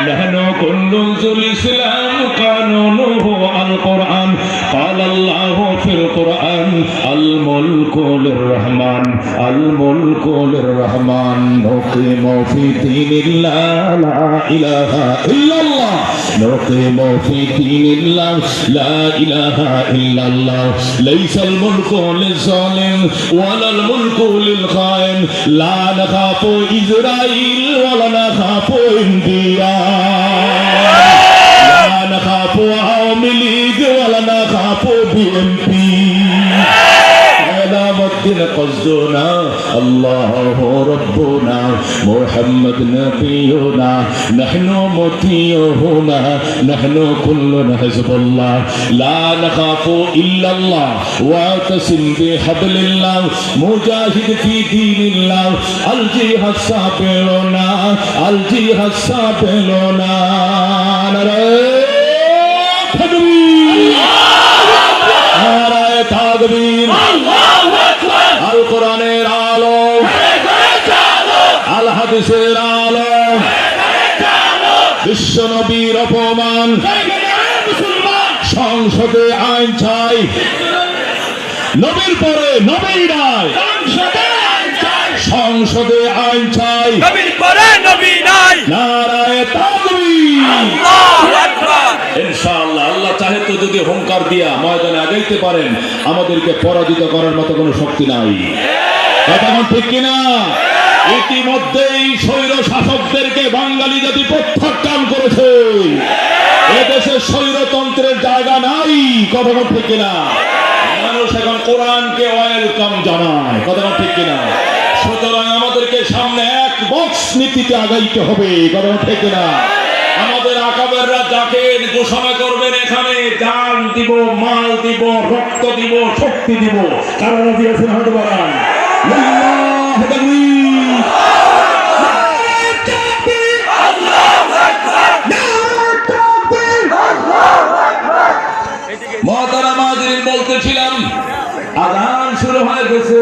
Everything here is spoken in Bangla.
نحن كنوز الإسلام قانونه القرآن قال الله في القرآن الملك للرحمن الملك للرحمن نقيم في دين الله لا إله إلا الله نقيم في دين الله لا إله إلا الله ليس الملك للظالم ولا الملك للخائن لا نخاف إسرائيل ولا نخاف إنديا لا نخاف عوامي ليج ولا نخاف BNP الدين قصدنا الله ربنا محمد نبينا نحن مطيعون نحن كلنا حزب الله لا نخاف إلا الله واعتصم بحبل الله مجاهد في دين الله الجهاد الصابرون الجهاد الصابرون তাকবীর আল কোরআনের আলো আল হাদিসের আলো বিশ্ব নবীর অপমান সংসদে আইন চাই নবীর পরে নবী নাই সংসদে আইন চাই নবীর পরে নবী নাই নারায়ে তাকবীর আল্লাহু আকবার ইনশাআল্লাহ আল্লাহ চাহে তো যদি হুঙ্কার দিয়া ময়দানে আগাইতে পারেন আমাদেরকে পরাজিত করার মতো কোনো শক্তি নাই কথা ঠিক কিনা ইতিমধ্যেই স্বৈর শাসকদেরকে বাঙালি জাতি প্রত্যাখ্যান করেছে এদেশে স্বৈরতন্ত্রের জায়গা নাই কথা ঠিক কিনা মানুষ এখন কোরআনকে ওয়েলকাম জানায় কথা ঠিক কিনা সুতরাং আমাদেরকে সামনে এক বক্স নীতিতে আগাইতে হবে কথা ঠিক কিনা আমাদের আকাবেররা যাকে ঘোষণা করবেন এখানে জান দিব মাল দিব রক্ত দিব শক্তি দিব কারণ দিয়েছেন হয়তো বলেন আল্লাহু আকবার মহতারাম হাজিরিন বলতেছিলাম আযান শুরু হয়ে গেছে।